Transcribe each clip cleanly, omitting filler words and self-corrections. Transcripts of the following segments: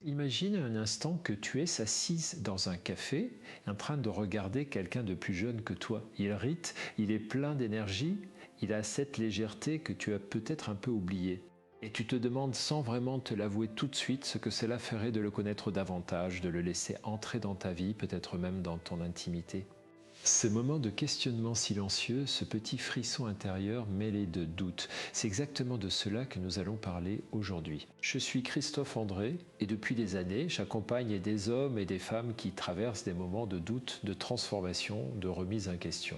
Imagine un instant que tu es assise dans un café en train de regarder quelqu'un de plus jeune que toi. Il rit, il est plein d'énergie, il a cette légèreté que tu as peut-être un peu oubliée. Et tu te demandes sans vraiment te l'avouer tout de suite ce que cela ferait de le connaître davantage, de le laisser entrer dans ta vie, peut-être même dans ton intimité. Ce moment de questionnement silencieux, ce petit frisson intérieur mêlé de doute, c'est exactement de cela que nous allons parler aujourd'hui. Je suis Christophe André et depuis des années, j'accompagne des hommes et des femmes qui traversent des moments de doute, de transformation, de remise en question.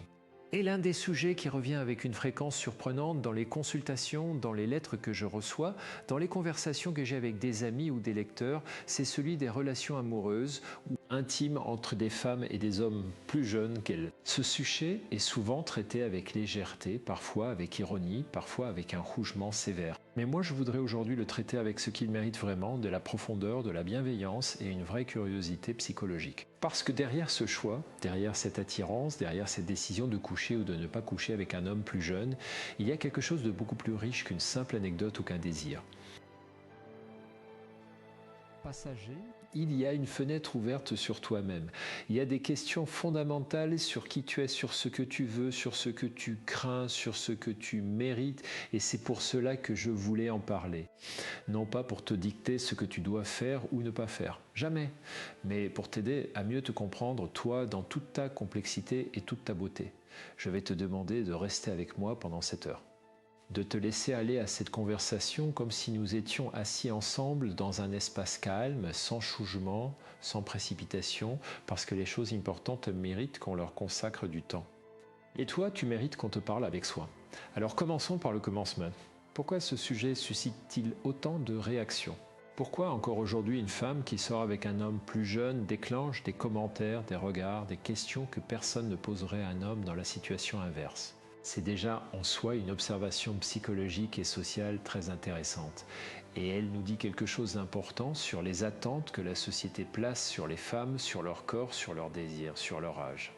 Et l'un des sujets qui revient avec une fréquence surprenante dans les consultations, dans les lettres que je reçois, dans les conversations que j'ai avec des amis ou des lecteurs, c'est celui des relations amoureuses ou intimes entre des femmes et des hommes plus jeunes qu'elles. Ce sujet est souvent traité avec légèreté, parfois avec ironie, parfois avec un rougement sévère. Mais moi je voudrais aujourd'hui le traiter avec ce qu'il mérite vraiment, de la profondeur, de la bienveillance et une vraie curiosité psychologique. Parce que derrière ce choix, derrière cette attirance, derrière cette décision de coucher ou de ne pas coucher avec un homme plus jeune, il y a quelque chose de beaucoup plus riche qu'une simple anecdote ou qu'un désir. Passager, il y a une fenêtre ouverte sur toi-même. Il y a des questions fondamentales sur qui tu es, sur ce que tu veux, sur ce que tu crains, sur ce que tu mérites, et c'est pour cela que je voulais en parler. Non pas pour te dicter ce que tu dois faire ou ne pas faire, jamais, mais pour t'aider à mieux te comprendre, toi, dans toute ta complexité et toute ta beauté. Je vais te demander de rester avec moi pendant cette heure, de te laisser aller à cette conversation comme si nous étions assis ensemble dans un espace calme, sans jugement, sans précipitation, parce que les choses importantes méritent qu'on leur consacre du temps. Et toi, tu mérites qu'on te parle avec soi. Alors commençons par le commencement. Pourquoi ce sujet suscite-t-il autant de réactions ? Pourquoi encore aujourd'hui une femme qui sort avec un homme plus jeune déclenche des commentaires, des regards, des questions que personne ne poserait à un homme dans la situation inverse ? C'est déjà en soi une observation psychologique et sociale très intéressante. Et elle nous dit quelque chose d'important sur les attentes que la société place sur les femmes, sur leur corps, sur leurs désirs, sur leur âge.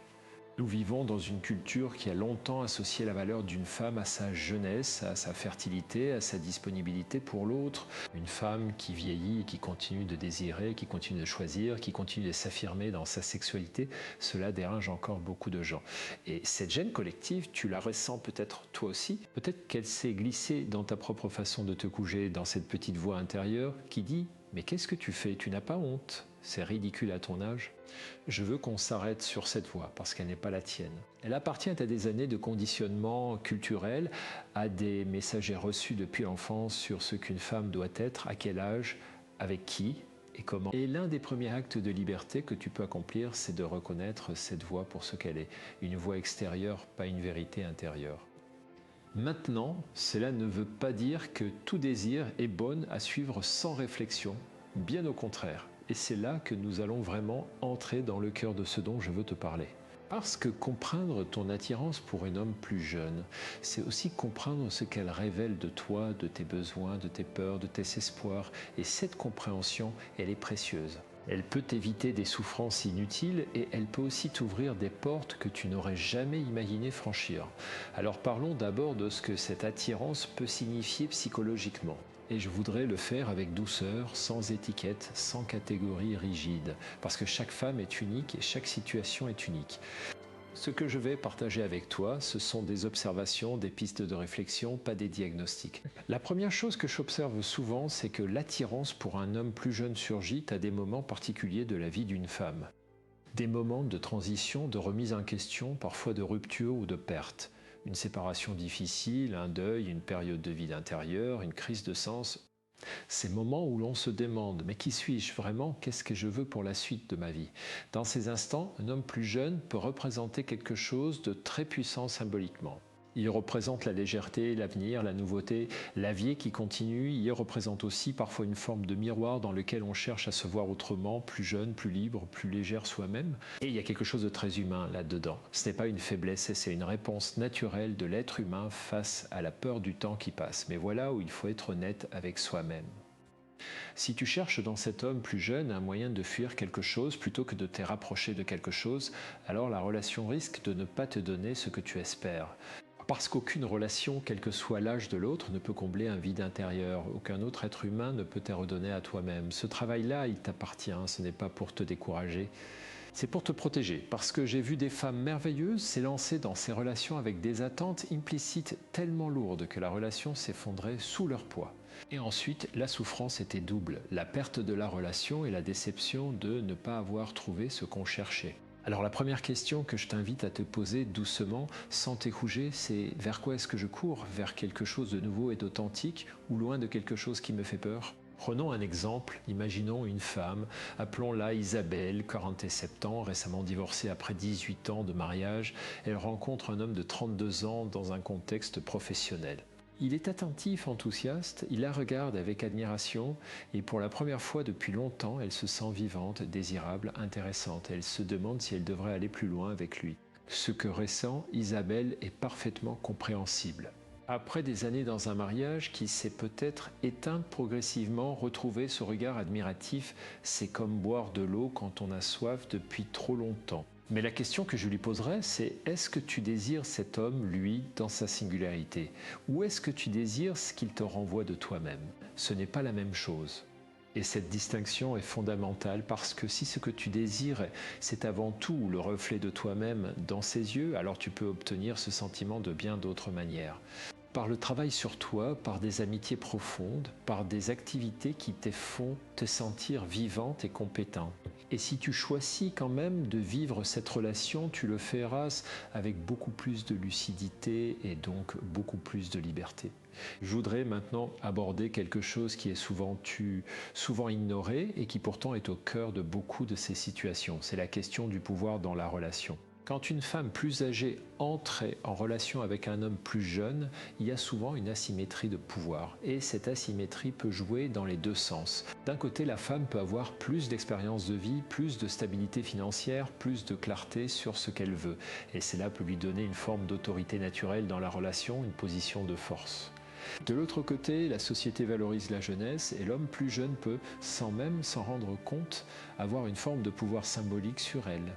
Nous vivons dans une culture qui a longtemps associé la valeur d'une femme à sa jeunesse, à sa fertilité, à sa disponibilité pour l'autre. Une femme qui vieillit et qui continue de désirer, qui continue de choisir, qui continue de s'affirmer dans sa sexualité, cela dérange encore beaucoup de gens. Et cette gêne collective, tu la ressens peut-être toi aussi. Peut-être qu'elle s'est glissée dans ta propre façon de te coucher, dans cette petite voix intérieure qui dit « Mais qu'est-ce que tu fais? Tu n'as pas honte? C'est ridicule à ton âge ». Je veux qu'on s'arrête sur cette voie parce qu'elle n'est pas la tienne. Elle appartient à des années de conditionnement culturel, à des messages reçus depuis l'enfance sur ce qu'une femme doit être, à quel âge, avec qui et comment. Et l'un des premiers actes de liberté que tu peux accomplir, c'est de reconnaître cette voix pour ce qu'elle est. Une voix extérieure, pas une vérité intérieure. Maintenant, cela ne veut pas dire que tout désir est bon à suivre sans réflexion, bien au contraire. Et c'est là que nous allons vraiment entrer dans le cœur de ce dont je veux te parler. Parce que comprendre ton attirance pour un homme plus jeune, c'est aussi comprendre ce qu'elle révèle de toi, de tes besoins, de tes peurs, de tes espoirs. Et cette compréhension, elle est précieuse. Elle peut t'éviter des souffrances inutiles et elle peut aussi t'ouvrir des portes que tu n'aurais jamais imaginé franchir. Alors parlons d'abord de ce que cette attirance peut signifier psychologiquement. Et je voudrais le faire avec douceur, sans étiquette, sans catégorie rigide, parce que chaque femme est unique et chaque situation est unique. Ce que je vais partager avec toi, ce sont des observations, des pistes de réflexion, pas des diagnostics. La première chose que j'observe souvent, c'est que l'attirance pour un homme plus jeune surgit à des moments particuliers de la vie d'une femme. Des moments de transition, de remise en question, parfois de rupture ou de perte. Une séparation difficile, un deuil, une période de vide intérieur, une crise de sens. Ces moments où l'on se demande « mais qui suis-je vraiment? Qu'est-ce que je veux pour la suite de ma vie ?» Dans ces instants, un homme plus jeune peut représenter quelque chose de très puissant symboliquement. Il représente la légèreté, l'avenir, la nouveauté, la vie qui continue. Il représente aussi parfois une forme de miroir dans lequel on cherche à se voir autrement, plus jeune, plus libre, plus légère soi-même. Et il y a quelque chose de très humain là-dedans. Ce n'est pas une faiblesse, c'est une réponse naturelle de l'être humain face à la peur du temps qui passe. Mais voilà où il faut être honnête avec soi-même. Si tu cherches dans cet homme plus jeune un moyen de fuir quelque chose plutôt que de te rapprocher de quelque chose, alors la relation risque de ne pas te donner ce que tu espères. Parce qu'aucune relation, quel que soit l'âge de l'autre, ne peut combler un vide intérieur. Aucun autre être humain ne peut te redonner à toi-même. Ce travail-là, il t'appartient, ce n'est pas pour te décourager. C'est pour te protéger, parce que j'ai vu des femmes merveilleuses s'élancer dans ces relations avec des attentes implicites tellement lourdes que la relation s'effondrait sous leur poids. Et ensuite, la souffrance était double, la perte de la relation et la déception de ne pas avoir trouvé ce qu'on cherchait. Alors la première question que je t'invite à te poser doucement, sans t'écrouger, c'est vers quoi est-ce que je cours? Vers quelque chose de nouveau et d'authentique ou loin de quelque chose qui me fait peur? Prenons un exemple, imaginons une femme, appelons-la Isabelle, 47 ans, récemment divorcée après 18 ans de mariage. Elle rencontre un homme de 32 ans dans un contexte professionnel. Il est attentif, enthousiaste, il la regarde avec admiration et pour la première fois depuis longtemps, elle se sent vivante, désirable, intéressante. Elle se demande si elle devrait aller plus loin avec lui. Ce que ressent Isabelle est parfaitement compréhensible. Après des années dans un mariage qui s'est peut-être éteint progressivement, retrouver ce regard admiratif, c'est comme boire de l'eau quand on a soif depuis trop longtemps. Mais la question que je lui poserai, c'est est-ce que tu désires cet homme, lui, dans sa singularité? Ou est-ce que tu désires ce qu'il te renvoie de toi-même? Ce n'est pas la même chose. Et cette distinction est fondamentale parce que si ce que tu désires, c'est avant tout le reflet de toi-même dans ses yeux, alors tu peux obtenir ce sentiment de bien d'autres manières. Par le travail sur toi, par des amitiés profondes, par des activités qui te font te sentir vivante et compétente. Et si tu choisis quand même de vivre cette relation, tu le feras avec beaucoup plus de lucidité et donc beaucoup plus de liberté. Je voudrais maintenant aborder quelque chose qui est souvent ignoré et qui pourtant est au cœur de beaucoup de ces situations. C'est la question du pouvoir dans la relation. Quand une femme plus âgée entrait en relation avec un homme plus jeune, il y a souvent une asymétrie de pouvoir. Et cette asymétrie peut jouer dans les deux sens. D'un côté, la femme peut avoir plus d'expérience de vie, plus de stabilité financière, plus de clarté sur ce qu'elle veut. Et cela peut lui donner une forme d'autorité naturelle dans la relation, une position de force. De l'autre côté, la société valorise la jeunesse et l'homme plus jeune peut, sans même s'en rendre compte, avoir une forme de pouvoir symbolique sur elle.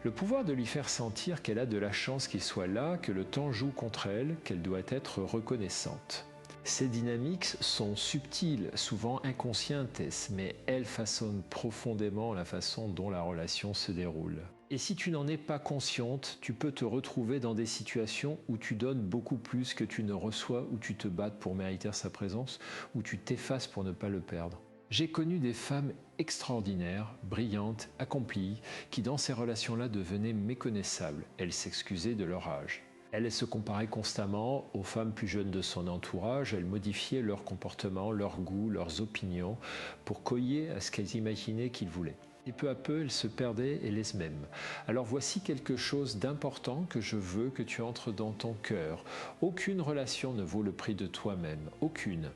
Le pouvoir de lui faire sentir qu'elle a de la chance qu'il soit là, que le temps joue contre elle, qu'elle doit être reconnaissante. Ces dynamiques sont subtiles, souvent inconscientes, mais elles façonnent profondément la façon dont la relation se déroule. Et si tu n'en es pas consciente, tu peux te retrouver dans des situations où tu donnes beaucoup plus que tu ne reçois, où tu te battes pour mériter sa présence, où tu t'effaces pour ne pas le perdre. J'ai connu des femmes extraordinaires, brillantes, accomplies, qui dans ces relations-là devenaient méconnaissables. Elles s'excusaient de leur âge. Elles se comparaient constamment aux femmes plus jeunes de son entourage. Elles modifiaient leur comportement, leurs goûts, leurs opinions pour coller à ce qu'elles imaginaient qu'ils voulaient. Et peu à peu, elles se perdaient elles-mêmes. Alors voici quelque chose d'important que je veux que tu entres dans ton cœur. Aucune relation ne vaut le prix de toi-même. Aucune.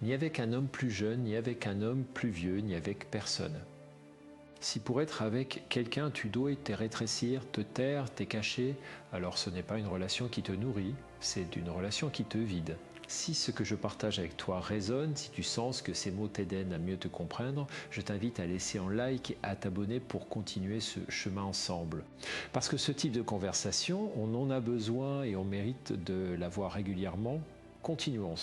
Ni avec un homme plus jeune, ni avec un homme plus vieux, ni avec personne. Si pour être avec quelqu'un tu dois te rétrécir, te taire, te cacher, alors ce n'est pas une relation qui te nourrit, c'est une relation qui te vide. Si ce que je partage avec toi résonne, si tu sens que ces mots t'aident à mieux te comprendre, je t'invite à laisser un like et à t'abonner pour continuer ce chemin ensemble. Parce que ce type de conversation, on en a besoin et on mérite de l'avoir régulièrement. Continuons.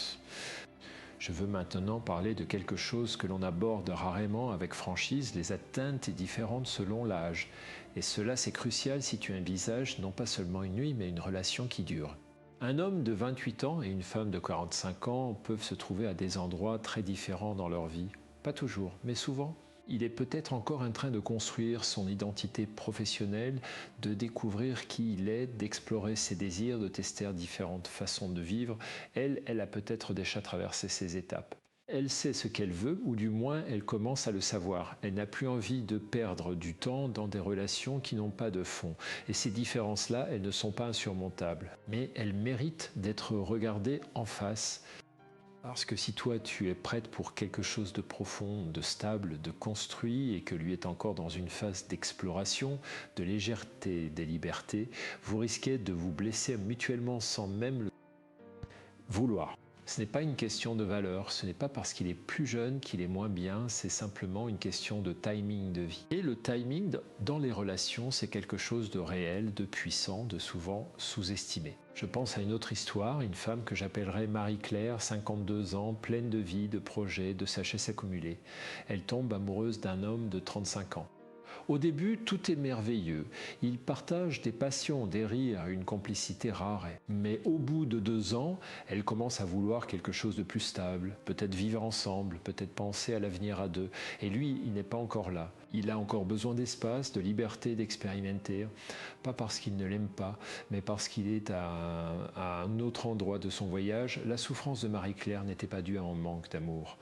Je veux maintenant parler de quelque chose que l'on aborde rarement avec franchise, les atteintes différentes selon l'âge. Et cela c'est crucial si tu envisages non pas seulement une nuit, mais une relation qui dure. Un homme de 28 ans et une femme de 45 ans peuvent se trouver à des endroits très différents dans leur vie. Pas toujours, mais souvent. Il est peut-être encore en train de construire son identité professionnelle, de découvrir qui il est, d'explorer ses désirs, de tester différentes façons de vivre. Elle a peut-être déjà traversé ces étapes. Elle sait ce qu'elle veut, ou du moins elle commence à le savoir. Elle n'a plus envie de perdre du temps dans des relations qui n'ont pas de fond. Et ces différences-là, elles ne sont pas insurmontables. Mais elles méritent d'être regardées en face. Parce que si toi tu es prête pour quelque chose de profond, de stable, de construit et que lui est encore dans une phase d'exploration, de légèreté, des libertés, vous risquez de vous blesser mutuellement sans même le vouloir. Ce n'est pas une question de valeur, ce n'est pas parce qu'il est plus jeune qu'il est moins bien, c'est simplement une question de timing de vie. Et le timing dans les relations, c'est quelque chose de réel, de puissant, de souvent sous-estimé. Je pense à une autre histoire, une femme que j'appellerais Marie-Claire, 52 ans, pleine de vie, de projets, de sagesse accumulée. Elle tombe amoureuse d'un homme de 35 ans. Au début, tout est merveilleux. Ils partagent des passions, des rires, une complicité rare. Mais au bout de 2 ans, elle commence à vouloir quelque chose de plus stable, peut-être vivre ensemble, peut-être penser à l'avenir à deux. Et lui, il n'est pas encore là. Il a encore besoin d'espace, de liberté, d'expérimenter. Pas parce qu'il ne l'aime pas, mais parce qu'il est à un autre endroit de son voyage. La souffrance de Marie-Claire n'était pas due à un manque d'amour.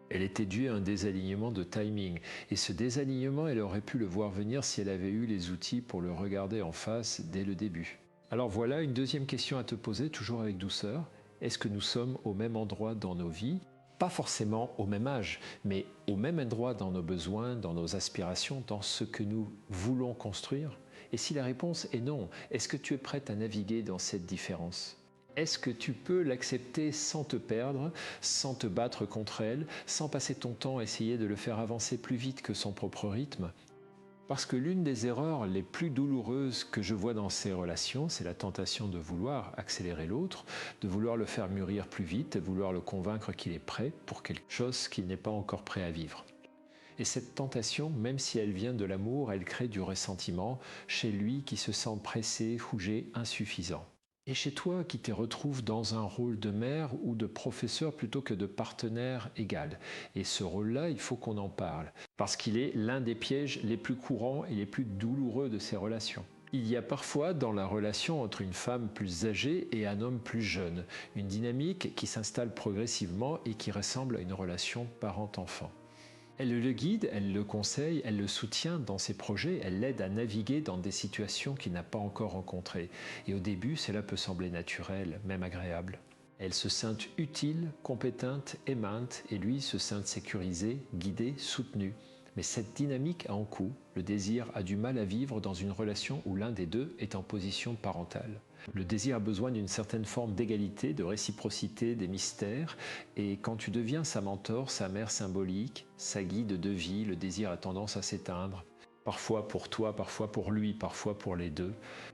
Elle était due à un désalignement de timing. Et ce désalignement, elle aurait pu le voir venir si elle avait eu les outils pour le regarder en face dès le début. Alors voilà une deuxième question à te poser, toujours avec douceur. Est-ce que nous sommes au même endroit dans nos vies? Pas forcément au même âge, mais au même endroit dans nos besoins, dans nos aspirations, dans ce que nous voulons construire? Et si la réponse est non, est-ce que tu es prête à naviguer dans cette différence? Est-ce que tu peux l'accepter sans te perdre, sans te battre contre elle, sans passer ton temps à essayer de le faire avancer plus vite que son propre rythme? Parce que l'une des erreurs les plus douloureuses que je vois dans ces relations, c'est la tentation de vouloir accélérer l'autre, de vouloir le faire mûrir plus vite, de vouloir le convaincre qu'il est prêt pour quelque chose qu'il n'est pas encore prêt à vivre. Et cette tentation, même si elle vient de l'amour, elle crée du ressentiment chez lui qui se sent pressé, fougé, insuffisant. Et chez toi qui te retrouves dans un rôle de mère ou de professeur plutôt que de partenaire égal. Et ce rôle-là, il faut qu'on en parle, parce qu'il est l'un des pièges les plus courants et les plus douloureux de ces relations. Il y a parfois dans la relation entre une femme plus âgée et un homme plus jeune, une dynamique qui s'installe progressivement et qui ressemble à une relation parent-enfant. Elle le guide, elle le conseille, elle le soutient dans ses projets, elle l'aide à naviguer dans des situations qu'il n'a pas encore rencontrées. Et au début, cela peut sembler naturel, même agréable. Elle se sent utile, compétente, aimante, et lui se sent sécurisé, guidé, soutenu. Mais cette dynamique a un coût. Le désir a du mal à vivre dans une relation où l'un des deux est en position parentale. Le désir a besoin d'une certaine forme d'égalité, de réciprocité, des mystères. Et quand tu deviens sa mentor, sa mère symbolique, sa guide de vie, le désir a tendance à s'éteindre. Parfois pour toi, parfois pour lui, parfois pour les deux.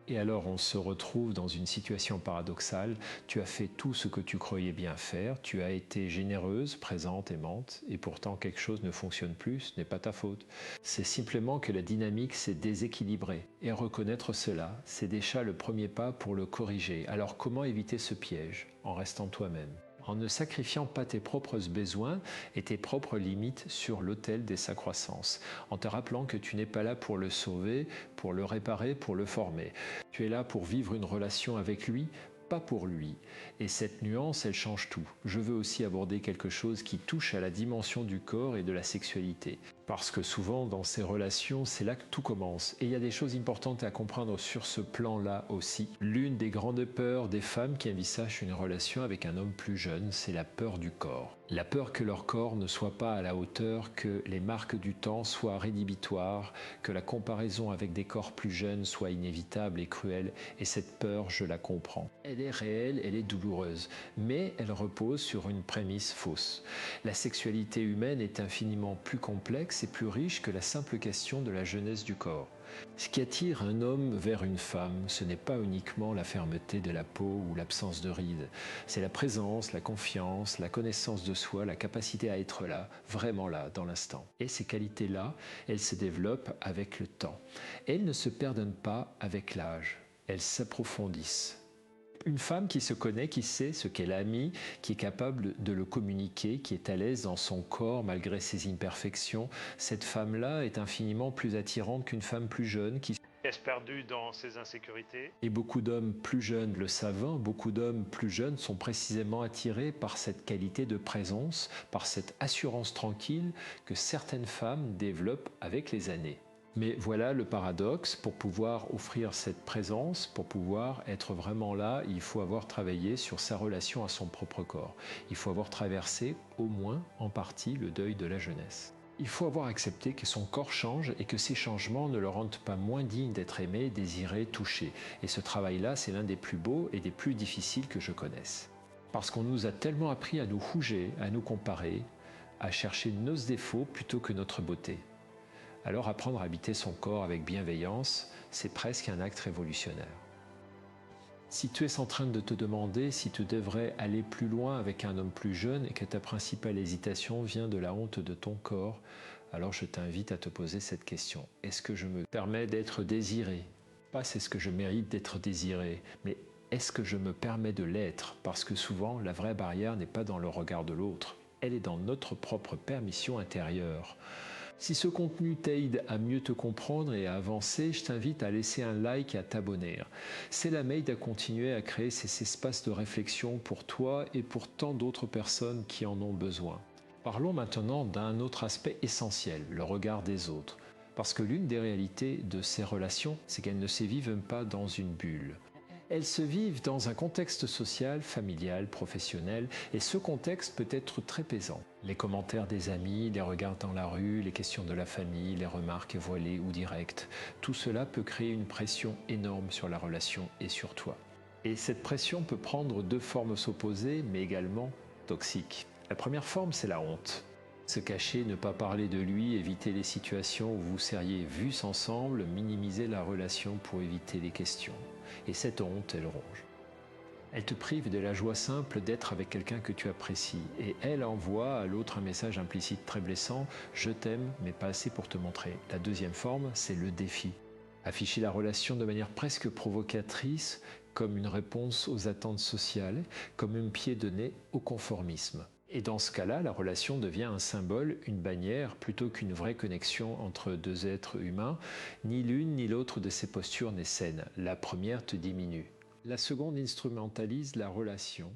Et alors on se retrouve dans une situation paradoxale. Tu as fait tout ce que tu croyais bien faire, tu as été généreuse, présente, aimante, et pourtant quelque chose ne fonctionne plus, ce n'est pas ta faute. C'est simplement que la dynamique s'est déséquilibrée. Et reconnaître cela, c'est déjà le premier pas pour le corriger. Alors comment éviter ce piège? En restant toi-même. En ne sacrifiant pas tes propres besoins et tes propres limites sur l'autel de sa croissance, en te rappelant que tu n'es pas là pour le sauver, pour le réparer, pour le former. Tu es là pour vivre une relation avec lui, pas pour lui. Et cette nuance, elle change tout. Je veux aussi aborder quelque chose qui touche à la dimension du corps et de la sexualité. Parce que souvent, dans ces relations, c'est là que tout commence. Et il y a des choses importantes à comprendre sur ce plan-là aussi. L'une des grandes peurs des femmes qui envisagent une relation avec un homme plus jeune, c'est la peur du corps. La peur que leur corps ne soit pas à la hauteur, que les marques du temps soient rédhibitoires, que la comparaison avec des corps plus jeunes soit inévitable et cruelle. Et cette peur, je la comprends. Elle est réelle, elle est douloureuse, mais elle repose sur une prémisse fausse. La sexualité humaine est infiniment plus complexe et plus riche que la simple question de la jeunesse du corps. Ce qui attire un homme vers une femme, ce n'est pas uniquement la fermeté de la peau ou l'absence de rides. C'est la présence, la confiance, la connaissance de soi, la capacité à être là, vraiment là, dans l'instant. Et ces qualités-là, elles se développent avec le temps. Elles ne se perdent pas avec l'âge, elles s'approfondissent. Une femme qui se connaît, qui sait ce qu'elle a mis, qui est capable de le communiquer, qui est à l'aise dans son corps malgré ses imperfections, cette femme-là est infiniment plus attirante qu'une femme plus jeune qui Est-ce perdu dans ses insécurités? et beaucoup d'hommes plus jeunes le savent, beaucoup d'hommes plus jeunes sont précisément attirés par cette qualité de présence, par cette assurance tranquille que certaines femmes développent avec les années. Mais voilà le paradoxe, pour pouvoir offrir cette présence, pour pouvoir être vraiment là, il faut avoir travaillé sur sa relation à son propre corps. Il faut avoir traversé, au moins en partie, le deuil de la jeunesse. Il faut avoir accepté que son corps change et que ces changements ne le rendent pas moins digne d'être aimé, désiré, touché. Et ce travail-là, c'est l'un des plus beaux et des plus difficiles que je connaisse. Parce qu'on nous a tellement appris à nous juger, à nous comparer, à chercher nos défauts plutôt que notre beauté. Alors apprendre à habiter son corps avec bienveillance, c'est presque un acte révolutionnaire. Si tu es en train de te demander si tu devrais aller plus loin avec un homme plus jeune et que ta principale hésitation vient de la honte de ton corps, alors je t'invite à te poser cette question. Est-ce que je me permets d'être désiré? Pas c'est ce que je mérite d'être désiré, mais est-ce que je me permets de l'être? Parce que souvent, la vraie barrière n'est pas dans le regard de l'autre, elle est dans notre propre permission intérieure. Si ce contenu t'aide à mieux te comprendre et à avancer, je t'invite à laisser un like et à t'abonner. Cela m'aide à continuer à créer ces espaces de réflexion pour toi et pour tant d'autres personnes qui en ont besoin. Parlons maintenant d'un autre aspect essentiel, le regard des autres. Parce que l'une des réalités de ces relations, c'est qu'elles ne se vivent pas dans une bulle. Elles se vivent dans un contexte social, familial, professionnel, et ce contexte peut être très pesant. Les commentaires des amis, les regards dans la rue, les questions de la famille, les remarques voilées ou directes, tout cela peut créer une pression énorme sur la relation et sur toi. Et cette pression peut prendre deux formes opposées, mais également toxiques. La première forme, c'est la honte. Se cacher, ne pas parler de lui, éviter les situations où vous seriez vus ensemble, minimiser la relation pour éviter les questions. Et cette honte, elle ronge. Elle te prive de la joie simple d'être avec quelqu'un que tu apprécies. Et elle envoie à l'autre un message implicite très blessant « Je t'aime, mais pas assez pour te montrer ». La deuxième forme, c'est le défi. Afficher la relation de manière presque provocatrice, comme une réponse aux attentes sociales, comme un pied de nez au conformisme. Et dans ce cas-là, la relation devient un symbole, une bannière, plutôt qu'une vraie connexion entre deux êtres humains. Ni l'une ni l'autre de ces postures n'est saine. La première te diminue. La seconde instrumentalise la relation.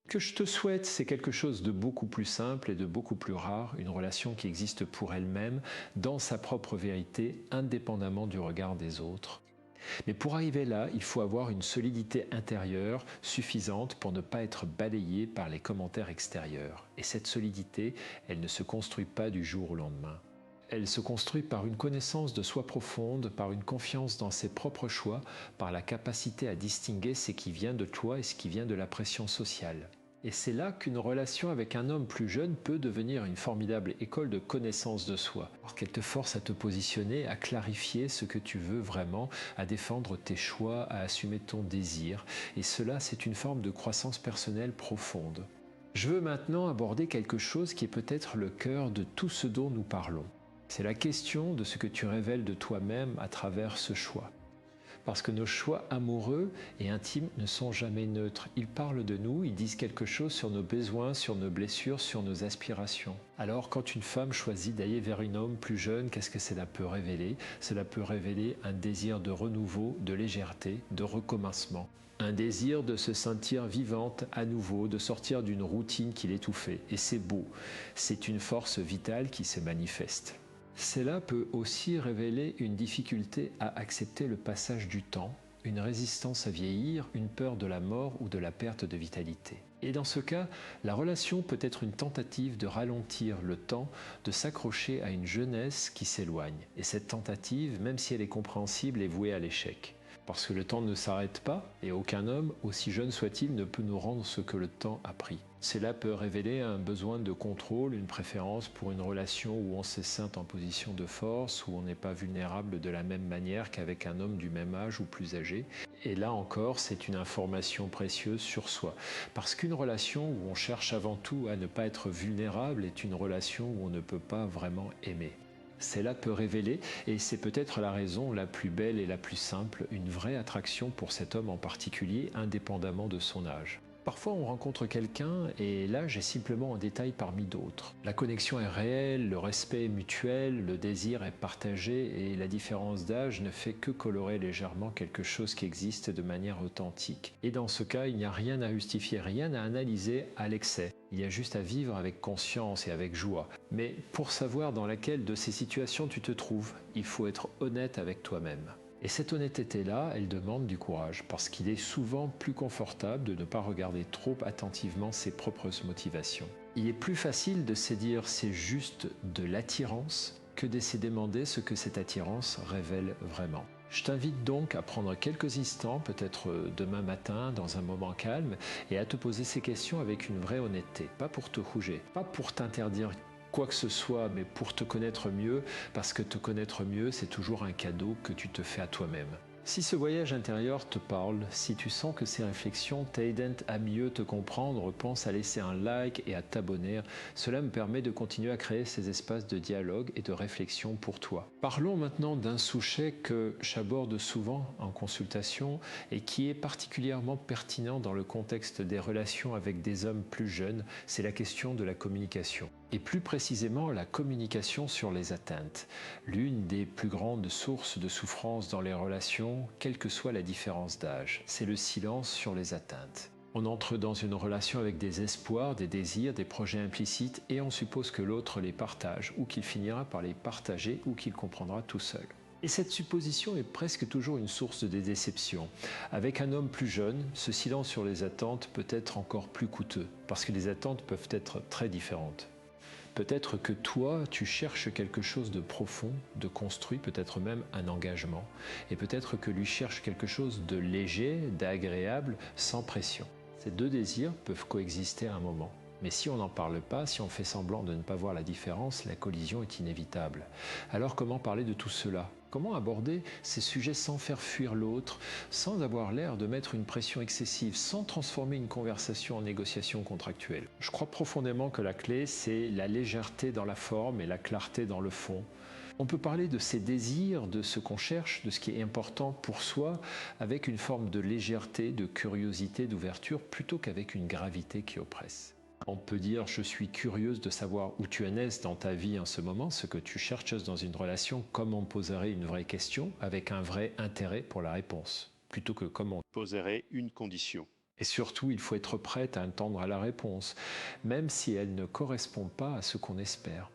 Ce que je te souhaite, c'est quelque chose de beaucoup plus simple et de beaucoup plus rare, une relation qui existe pour elle-même, dans sa propre vérité, indépendamment du regard des autres. Mais pour arriver là, il faut avoir une solidité intérieure suffisante pour ne pas être balayé par les commentaires extérieurs. Et cette solidité, elle ne se construit pas du jour au lendemain. Elle se construit par une connaissance de soi profonde, par une confiance dans ses propres choix, par la capacité à distinguer ce qui vient de toi et ce qui vient de la pression sociale. Et c'est là qu'une relation avec un homme plus jeune peut devenir une formidable école de connaissance de soi, parce qu'elle te force à te positionner, à clarifier ce que tu veux vraiment, à défendre tes choix, à assumer ton désir. Et cela, c'est une forme de croissance personnelle profonde. Je veux maintenant aborder quelque chose qui est peut-être le cœur de tout ce dont nous parlons. C'est la question de ce que tu révèles de toi-même à travers ce choix. Parce que nos choix amoureux et intimes ne sont jamais neutres. Ils parlent de nous, ils disent quelque chose sur nos besoins, sur nos blessures, sur nos aspirations. Alors quand une femme choisit d'aller vers un homme plus jeune, qu'est-ce que cela peut révéler? Cela peut révéler un désir de renouveau, de légèreté, de recommencement. Un désir de se sentir vivante à nouveau, de sortir d'une routine qui l'étouffait. Et c'est beau, c'est une force vitale qui se manifeste. Cela peut aussi révéler une difficulté à accepter le passage du temps, une résistance à vieillir, une peur de la mort ou de la perte de vitalité. Et dans ce cas, la relation peut être une tentative de ralentir le temps, de s'accrocher à une jeunesse qui s'éloigne. Et cette tentative, même si elle est compréhensible, est vouée à l'échec. Parce que le temps ne s'arrête pas et aucun homme, aussi jeune soit-il, ne peut nous rendre ce que le temps a pris. Cela peut révéler un besoin de contrôle, une préférence pour une relation où on se sent en position de force, où on n'est pas vulnérable de la même manière qu'avec un homme du même âge ou plus âgé. Et là encore, c'est une information précieuse sur soi. Parce qu'une relation où on cherche avant tout à ne pas être vulnérable est une relation où on ne peut pas vraiment aimer. Cela peut révéler, et c'est peut-être la raison la plus belle et la plus simple, une vraie attraction pour cet homme en particulier, indépendamment de son âge. Parfois on rencontre quelqu'un et l'âge est simplement un détail parmi d'autres. La connexion est réelle, le respect est mutuel, le désir est partagé et la différence d'âge ne fait que colorer légèrement quelque chose qui existe de manière authentique. Et dans ce cas, il n'y a rien à justifier, rien à analyser à l'excès. Il y a juste à vivre avec conscience et avec joie. Mais pour savoir dans laquelle de ces situations tu te trouves, il faut être honnête avec toi-même. Et cette honnêteté-là, elle demande du courage, parce qu'il est souvent plus confortable de ne pas regarder trop attentivement ses propres motivations. Il est plus facile de se dire c'est juste de l'attirance que de se demander ce que cette attirance révèle vraiment. Je t'invite donc à prendre quelques instants, peut-être demain matin, dans un moment calme, et à te poser ces questions avec une vraie honnêteté, pas pour te rouger, pas pour t'interdire quoi que ce soit, mais pour te connaître mieux, parce que te connaître mieux, c'est toujours un cadeau que tu te fais à toi-même. Si ce voyage intérieur te parle, si tu sens que ces réflexions t'aident à mieux te comprendre, pense à laisser un like et à t'abonner. Cela me permet de continuer à créer ces espaces de dialogue et de réflexion pour toi. Parlons maintenant d'un sujet que j'aborde souvent en consultation et qui est particulièrement pertinent dans le contexte des relations avec des hommes plus jeunes, c'est la question de la communication. Et plus précisément la communication sur les atteintes. L'une des plus grandes sources de souffrance dans les relations, quelle que soit la différence d'âge, c'est le silence sur les atteintes. On entre dans une relation avec des espoirs, des désirs, des projets implicites et on suppose que l'autre les partage ou qu'il finira par les partager ou qu'il comprendra tout seul. Et cette supposition est presque toujours une source de déception. Avec un homme plus jeune, ce silence sur les attentes peut être encore plus coûteux parce que les attentes peuvent être très différentes. Peut-être que toi, tu cherches quelque chose de profond, de construit, peut-être même un engagement. Et peut-être que lui cherche quelque chose de léger, d'agréable, sans pression. Ces deux désirs peuvent coexister à un moment. Mais si on n'en parle pas, si on fait semblant de ne pas voir la différence, la collision est inévitable. Alors comment parler de tout cela ? Comment aborder ces sujets sans faire fuir l'autre, sans avoir l'air de mettre une pression excessive, sans transformer une conversation en négociation contractuelle ? Je crois profondément que la clé, c'est la légèreté dans la forme et la clarté dans le fond. On peut parler de ses désirs, de ce qu'on cherche, de ce qui est important pour soi, avec une forme de légèreté, de curiosité, d'ouverture, plutôt qu'avec une gravité qui oppresse. On peut dire « je suis curieuse de savoir où tu en es dans ta vie en ce moment, ce que tu cherches dans une relation, comme on poserait une vraie question, avec un vrai intérêt pour la réponse, plutôt que comme on poserait une condition. » Et surtout, il faut être prête à attendre à la réponse, même si elle ne correspond pas à ce qu'on espère.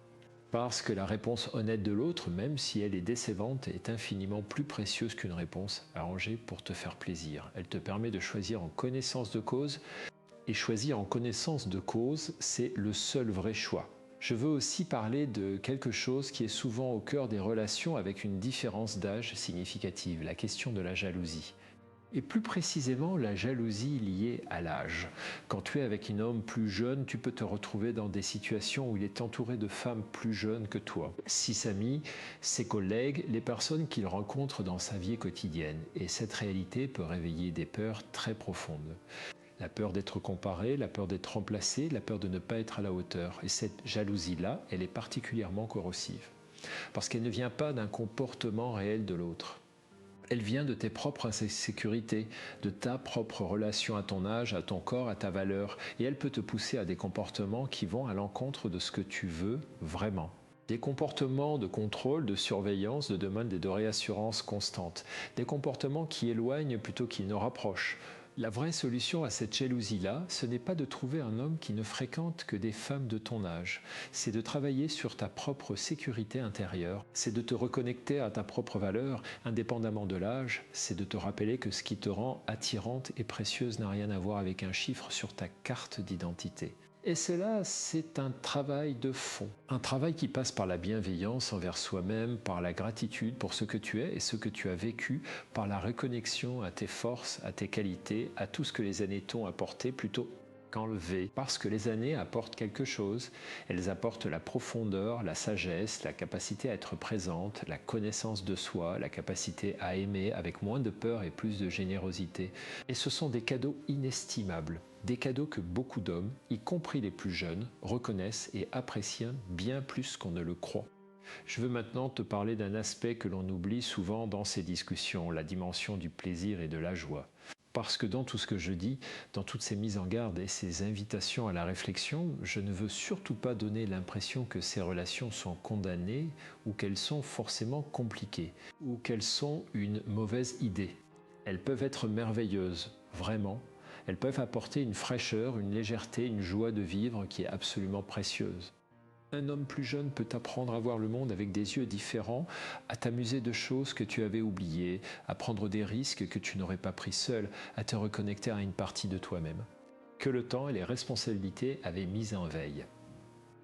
Parce que la réponse honnête de l'autre, même si elle est décevante, est infiniment plus précieuse qu'une réponse arrangée pour te faire plaisir. Elle te permet de choisir en connaissance de cause. Et choisir en connaissance de cause, c'est le seul vrai choix. Je veux aussi parler de quelque chose qui est souvent au cœur des relations avec une différence d'âge significative, la question de la jalousie. Et plus précisément, la jalousie liée à l'âge. Quand tu es avec un homme plus jeune, tu peux te retrouver dans des situations où il est entouré de femmes plus jeunes que toi. Ses amis, ses collègues, les personnes qu'il rencontre dans sa vie quotidienne. Et cette réalité peut réveiller des peurs très profondes. La peur d'être comparé, la peur d'être remplacé, la peur de ne pas être à la hauteur. Et cette jalousie-là, elle est particulièrement corrosive. Parce qu'elle ne vient pas d'un comportement réel de l'autre. Elle vient de tes propres insécurités, de ta propre relation à ton âge, à ton corps, à ta valeur. Et elle peut te pousser à des comportements qui vont à l'encontre de ce que tu veux vraiment. Des comportements de contrôle, de surveillance, de demande et de réassurance constante. Des comportements qui éloignent plutôt qu'ils ne rapprochent. La vraie solution à cette jalousie-là, ce n'est pas de trouver un homme qui ne fréquente que des femmes de ton âge. C'est de travailler sur ta propre sécurité intérieure. C'est de te reconnecter à ta propre valeur, indépendamment de l'âge. C'est de te rappeler que ce qui te rend attirante et précieuse n'a rien à voir avec un chiffre sur ta carte d'identité. Et cela, c'est un travail de fond. Un travail qui passe par la bienveillance envers soi-même, par la gratitude pour ce que tu es et ce que tu as vécu, par la reconnexion à tes forces, à tes qualités, à tout ce que les années t'ont apporté plutôt qu'enlevé. Parce que les années apportent quelque chose. Elles apportent la profondeur, la sagesse, la capacité à être présente, la connaissance de soi, la capacité à aimer avec moins de peur et plus de générosité. Et ce sont des cadeaux inestimables. Des cadeaux que beaucoup d'hommes, y compris les plus jeunes, reconnaissent et apprécient bien plus qu'on ne le croit. Je veux maintenant te parler d'un aspect que l'on oublie souvent dans ces discussions, la dimension du plaisir et de la joie. Parce que dans tout ce que je dis, dans toutes ces mises en garde et ces invitations à la réflexion, je ne veux surtout pas donner l'impression que ces relations sont condamnées ou qu'elles sont forcément compliquées ou qu'elles sont une mauvaise idée. Elles peuvent être merveilleuses, vraiment. Elles peuvent apporter une fraîcheur, une légèreté, une joie de vivre qui est absolument précieuse. Un homme plus jeune peut t'apprendre à voir le monde avec des yeux différents, à t'amuser de choses que tu avais oubliées, à prendre des risques que tu n'aurais pas pris seul, à te reconnecter à une partie de toi-même, que le temps et les responsabilités avaient mis en veille.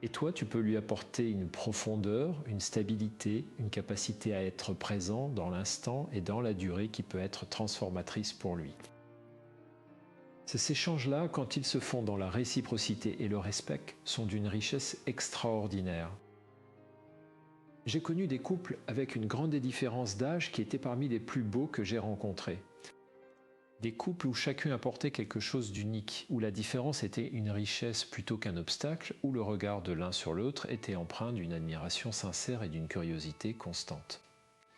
Et toi, tu peux lui apporter une profondeur, une stabilité, une capacité à être présent dans l'instant et dans la durée qui peut être transformatrice pour lui. Ces échanges-là, quand ils se font dans la réciprocité et le respect, sont d'une richesse extraordinaire. J'ai connu des couples avec une grande différence d'âge qui étaient parmi les plus beaux que j'ai rencontrés. Des couples où chacun apportait quelque chose d'unique, où la différence était une richesse plutôt qu'un obstacle, où le regard de l'un sur l'autre était empreint d'une admiration sincère et d'une curiosité constante.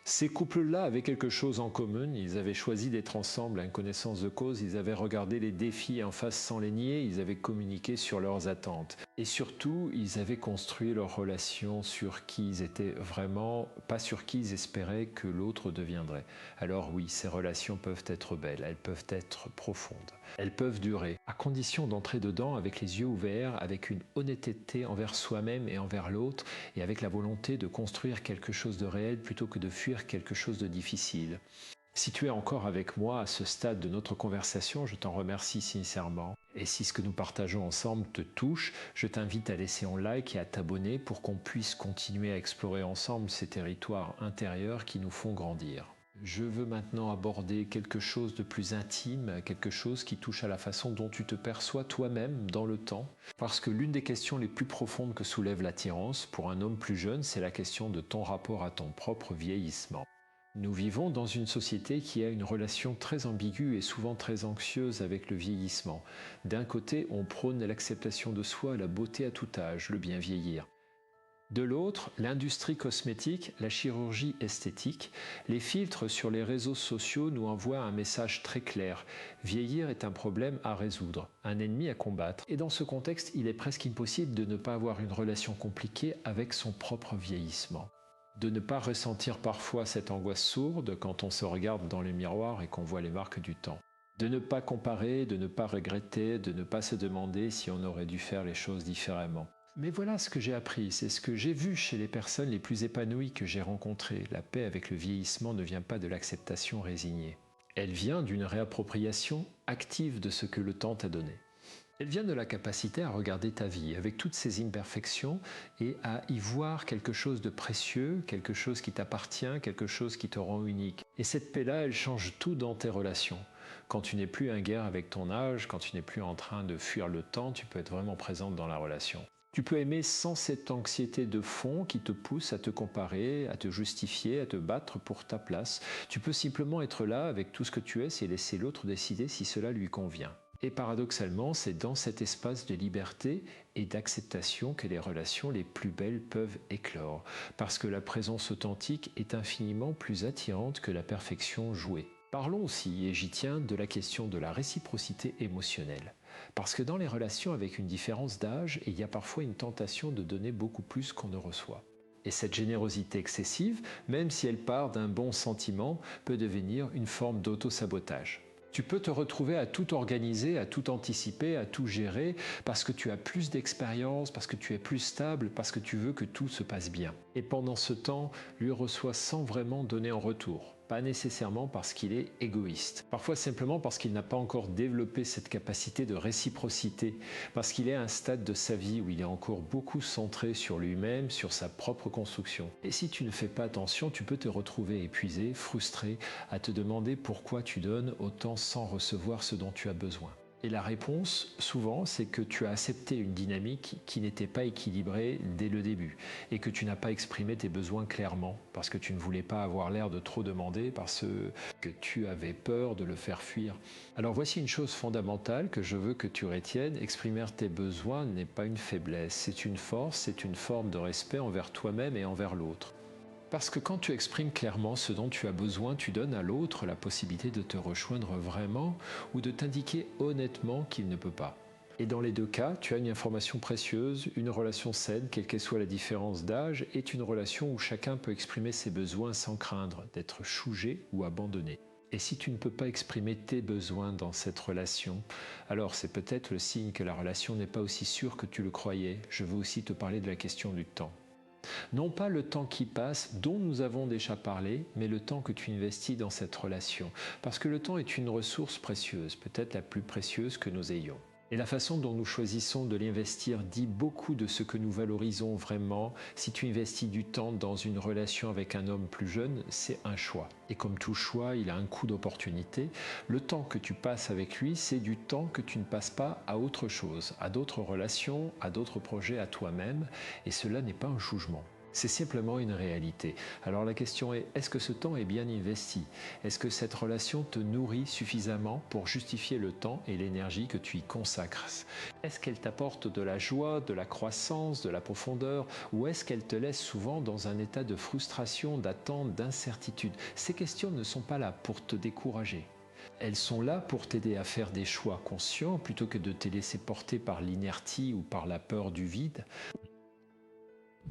Ces couples-là avaient quelque chose en commun, ils avaient choisi d'être ensemble à une connaissance de cause, ils avaient regardé les défis en face sans les nier, ils avaient communiqué sur leurs attentes. Et surtout, ils avaient construit leur relation sur qui ils étaient vraiment, pas sur qui ils espéraient que l'autre deviendrait. Alors oui, ces relations peuvent être belles, elles peuvent être profondes, elles peuvent durer, à condition d'entrer dedans avec les yeux ouverts, avec une honnêteté envers soi-même et envers l'autre, et avec la volonté de construire quelque chose de réel plutôt que de fuir quelque chose de difficile. Si tu es encore avec moi à ce stade de notre conversation, je t'en remercie sincèrement. Et si ce que nous partageons ensemble te touche, je t'invite à laisser un like et à t'abonner pour qu'on puisse continuer à explorer ensemble ces territoires intérieurs qui nous font grandir. Je veux maintenant aborder quelque chose de plus intime, quelque chose qui touche à la façon dont tu te perçois toi-même dans le temps. Parce que l'une des questions les plus profondes que soulève l'attirance pour un homme plus jeune, c'est la question de ton rapport à ton propre vieillissement. Nous vivons dans une société qui a une relation très ambiguë et souvent très anxieuse avec le vieillissement. D'un côté, on prône l'acceptation de soi, la beauté à tout âge, le bien vieillir. De l'autre, l'industrie cosmétique, la chirurgie esthétique, les filtres sur les réseaux sociaux nous envoient un message très clair. Vieillir est un problème à résoudre, un ennemi à combattre. Et dans ce contexte, il est presque impossible de ne pas avoir une relation compliquée avec son propre vieillissement. De ne pas ressentir parfois cette angoisse sourde quand on se regarde dans le miroir et qu'on voit les marques du temps. De ne pas comparer, de ne pas regretter, de ne pas se demander si on aurait dû faire les choses différemment. Mais voilà ce que j'ai appris, c'est ce que j'ai vu chez les personnes les plus épanouies que j'ai rencontrées. La paix avec le vieillissement ne vient pas de l'acceptation résignée. Elle vient d'une réappropriation active de ce que le temps t'a donné. Elle vient de la capacité à regarder ta vie avec toutes ses imperfections et à y voir quelque chose de précieux, quelque chose qui t'appartient, quelque chose qui te rend unique. Et cette paix-là, elle change tout dans tes relations. Quand tu n'es plus en guerre avec ton âge, quand tu n'es plus en train de fuir le temps, tu peux être vraiment présente dans la relation. Tu peux aimer sans cette anxiété de fond qui te pousse à te comparer, à te justifier, à te battre pour ta place. Tu peux simplement être là avec tout ce que tu es et laisser l'autre décider si cela lui convient. Et paradoxalement, c'est dans cet espace de liberté et d'acceptation que les relations les plus belles peuvent éclore, parce que la présence authentique est infiniment plus attirante que la perfection jouée. Parlons aussi, et j'y tiens, de la question de la réciprocité émotionnelle. Parce que dans les relations avec une différence d'âge, il y a parfois une tentation de donner beaucoup plus qu'on ne reçoit. Et cette générosité excessive, même si elle part d'un bon sentiment, peut devenir une forme d'auto-sabotage. Tu peux te retrouver à tout organiser, à tout anticiper, à tout gérer, parce que tu as plus d'expérience, parce que tu es plus stable, parce que tu veux que tout se passe bien. Et pendant ce temps, lui reçoit sans vraiment donner en retour. Pas nécessairement parce qu'il est égoïste. Parfois simplement parce qu'il n'a pas encore développé cette capacité de réciprocité, parce qu'il est à un stade de sa vie où il est encore beaucoup centré sur lui-même, sur sa propre construction. Et si tu ne fais pas attention, tu peux te retrouver épuisé, frustré, à te demander pourquoi tu donnes autant sans recevoir ce dont tu as besoin. Et la réponse, souvent, c'est que tu as accepté une dynamique qui n'était pas équilibrée dès le début et que tu n'as pas exprimé tes besoins clairement parce que tu ne voulais pas avoir l'air de trop demander, parce que tu avais peur de le faire fuir. Alors voici une chose fondamentale que je veux que tu retiennes. Exprimer tes besoins n'est pas une faiblesse, c'est une force, c'est une forme de respect envers toi-même et envers l'autre. Parce que quand tu exprimes clairement ce dont tu as besoin, tu donnes à l'autre la possibilité de te rejoindre vraiment ou de t'indiquer honnêtement qu'il ne peut pas. Et dans les deux cas, tu as une information précieuse, une relation saine, quelle qu'elle soit la différence d'âge, est une relation où chacun peut exprimer ses besoins sans craindre d'être chougé ou abandonné. Et si tu ne peux pas exprimer tes besoins dans cette relation, alors c'est peut-être le signe que la relation n'est pas aussi sûre que tu le croyais. Je veux aussi te parler de la question du temps. Non pas le temps qui passe, dont nous avons déjà parlé, mais le temps que tu investis dans cette relation. Parce que le temps est une ressource précieuse, peut-être la plus précieuse que nous ayons. Et la façon dont nous choisissons de l'investir dit beaucoup de ce que nous valorisons vraiment. Si tu investis du temps dans une relation avec un homme plus jeune, c'est un choix. Et comme tout choix, il a un coût d'opportunité. Le temps que tu passes avec lui, c'est du temps que tu ne passes pas à autre chose, à d'autres relations, à d'autres projets, à toi-même. Et cela n'est pas un jugement. C'est simplement une réalité. Alors la question est-ce que ce temps est bien investi? Est-ce que cette relation te nourrit suffisamment pour justifier le temps et l'énergie que tu y consacres? Est-ce qu'elle t'apporte de la joie, de la croissance, de la profondeur, ou est-ce qu'elle te laisse souvent dans un état de frustration, d'attente, d'incertitude? Ces questions ne sont pas là pour te décourager. Elles sont là pour t'aider à faire des choix conscients plutôt que de te laisser porter par l'inertie ou par la peur du vide.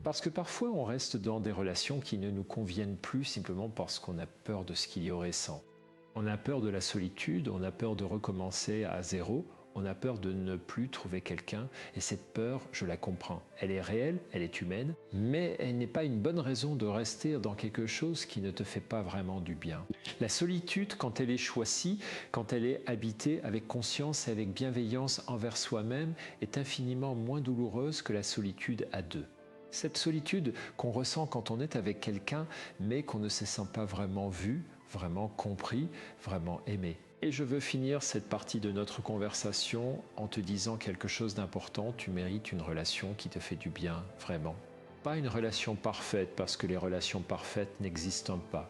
Parce que parfois on reste dans des relations qui ne nous conviennent plus simplement parce qu'on a peur de ce qu'il y aurait sans. On a peur de la solitude, on a peur de recommencer à zéro, on a peur de ne plus trouver quelqu'un et cette peur, je la comprends. Elle est réelle, elle est humaine, mais elle n'est pas une bonne raison de rester dans quelque chose qui ne te fait pas vraiment du bien. La solitude, quand elle est choisie, quand elle est habitée avec conscience et avec bienveillance envers soi-même, est infiniment moins douloureuse que la solitude à deux. Cette solitude qu'on ressent quand on est avec quelqu'un, mais qu'on ne se sent pas vraiment vu, vraiment compris, vraiment aimé. Et je veux finir cette partie de notre conversation en te disant quelque chose d'important. Tu mérites une relation qui te fait du bien, vraiment. Pas une relation parfaite, parce que les relations parfaites n'existent pas.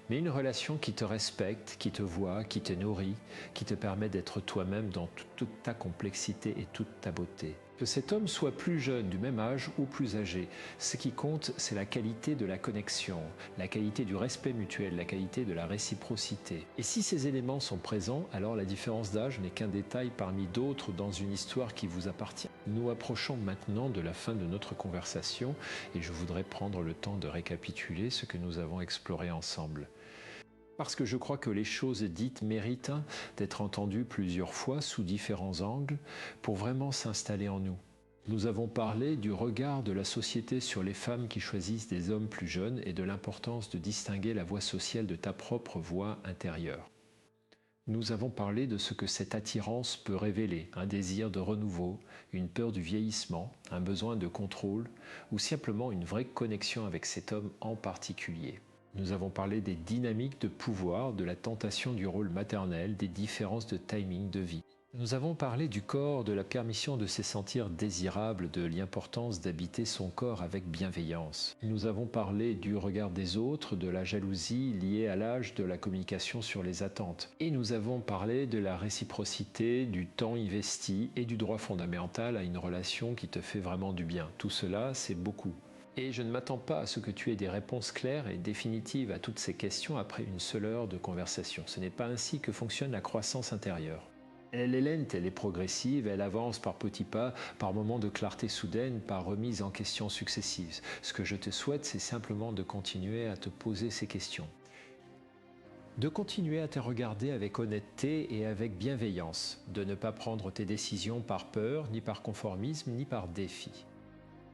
Mais une relation qui te respecte, qui te voit, qui te nourrit, qui te permet d'être toi-même dans toute ta complexité et toute ta beauté. Que cet homme soit plus jeune, du même âge ou plus âgé, ce qui compte, c'est la qualité de la connexion, la qualité du respect mutuel, la qualité de la réciprocité. Et si ces éléments sont présents, alors la différence d'âge n'est qu'un détail parmi d'autres dans une histoire qui vous appartient. Nous approchons maintenant de la fin de notre conversation et je voudrais prendre le temps de récapituler ce que nous avons exploré ensemble. Parce que je crois que les choses dites méritent d'être entendues plusieurs fois sous différents angles pour vraiment s'installer en nous. Nous avons parlé du regard de la société sur les femmes qui choisissent des hommes plus jeunes et de l'importance de distinguer la voix sociale de ta propre voix intérieure. Nous avons parlé de ce que cette attirance peut révéler, un désir de renouveau, une peur du vieillissement, un besoin de contrôle ou simplement une vraie connexion avec cet homme en particulier. Nous avons parlé des dynamiques de pouvoir, de la tentation du rôle maternel, des différences de timing de vie. Nous avons parlé du corps, de la permission de se sentir désirable, de l'importance d'habiter son corps avec bienveillance. Nous avons parlé du regard des autres, de la jalousie liée à l'âge, de la communication sur les attentes. Et nous avons parlé de la réciprocité, du temps investi et du droit fondamental à une relation qui te fait vraiment du bien. Tout cela, c'est beaucoup. Et je ne m'attends pas à ce que tu aies des réponses claires et définitives à toutes ces questions après une seule heure de conversation. Ce n'est pas ainsi que fonctionne la croissance intérieure. Elle est lente, elle est progressive, elle avance par petits pas, par moments de clarté soudaine, par remises en question successives. Ce que je te souhaite, c'est simplement de continuer à te poser ces questions. De continuer à te regarder avec honnêteté et avec bienveillance, de ne pas prendre tes décisions par peur, ni par conformisme, ni par défi.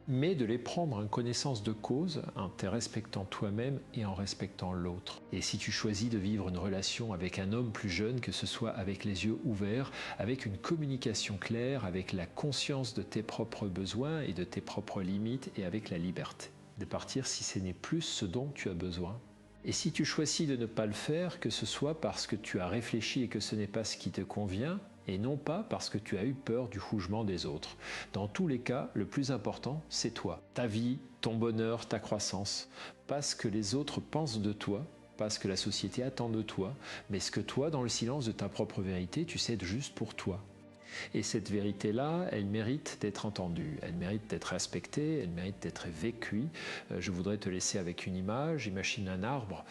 Mais de les prendre en connaissance de cause, en te respectant toi-même et en respectant l'autre. Et si tu choisis de vivre une relation avec un homme plus jeune, que ce soit avec les yeux ouverts, avec une communication claire, avec la conscience de tes propres besoins et de tes propres limites et avec la liberté de partir si ce n'est plus ce dont tu as besoin. Et si tu choisis de ne pas le faire, que ce soit parce que tu as réfléchi et que ce n'est pas ce qui te convient, et non pas parce que tu as eu peur du jugement des autres. Dans tous les cas, le plus important, c'est toi, ta vie, ton bonheur, ta croissance. Pas ce que les autres pensent de toi, pas ce que la société attend de toi, mais ce que toi, dans le silence de ta propre vérité, tu sais juste pour toi. Et cette vérité-là, elle mérite d'être entendue, elle mérite d'être respectée, elle mérite d'être vécue. Je voudrais te laisser avec une image. Imagine un arbre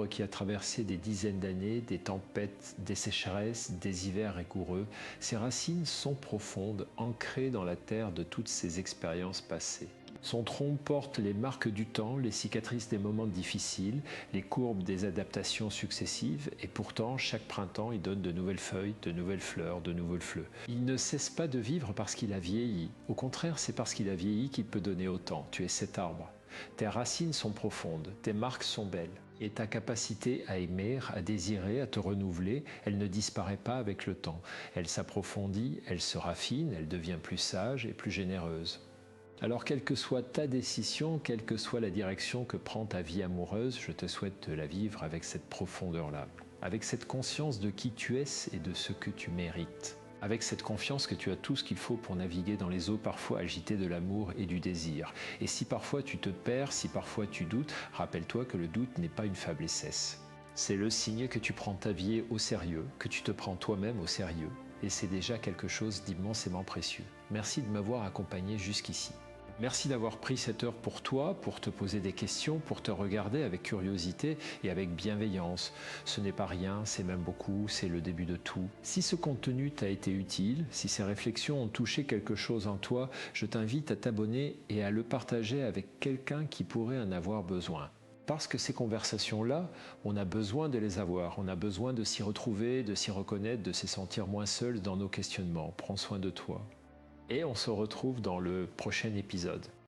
qui a traversé des dizaines d'années, des tempêtes, des sécheresses, des hivers rigoureux. Ses racines sont profondes, ancrées dans la terre de toutes ces expériences passées. Son tronc porte les marques du temps, les cicatrices des moments difficiles, les courbes des adaptations successives, et pourtant, chaque printemps, il donne de nouvelles feuilles, de nouvelles fleurs, de nouveaux fleurs. Il ne cesse pas de vivre parce qu'il a vieilli. Au contraire, c'est parce qu'il a vieilli qu'il peut donner autant. Tu es cet arbre. Tes racines sont profondes, tes marques sont belles. Et ta capacité à aimer, à désirer, à te renouveler, elle ne disparaît pas avec le temps. Elle s'approfondit, elle se raffine, elle devient plus sage et plus généreuse. Alors, quelle que soit ta décision, quelle que soit la direction que prend ta vie amoureuse, je te souhaite de la vivre avec cette profondeur-là, avec cette conscience de qui tu es et de ce que tu mérites. avec cette confiance que tu as tout ce qu'il faut pour naviguer dans les eaux parfois agitées de l'amour et du désir. Et si parfois tu te perds, si parfois tu doutes, rappelle-toi que le doute n'est pas une faiblesse. C'est le signe que tu prends ta vie au sérieux, que tu te prends toi-même au sérieux. Et c'est déjà quelque chose d'immensément précieux. Merci de m'avoir accompagné jusqu'ici. Merci d'avoir pris cette heure pour toi, pour te poser des questions, pour te regarder avec curiosité et avec bienveillance. Ce n'est pas rien, c'est même beaucoup, c'est le début de tout. Si ce contenu t'a été utile, si ces réflexions ont touché quelque chose en toi, je t'invite à t'abonner et à le partager avec quelqu'un qui pourrait en avoir besoin. Parce que ces conversations-là, on a besoin de les avoir, on a besoin de s'y retrouver, de s'y reconnaître, de se sentir moins seul dans nos questionnements. Prends soin de toi. Et on se retrouve dans le prochain épisode.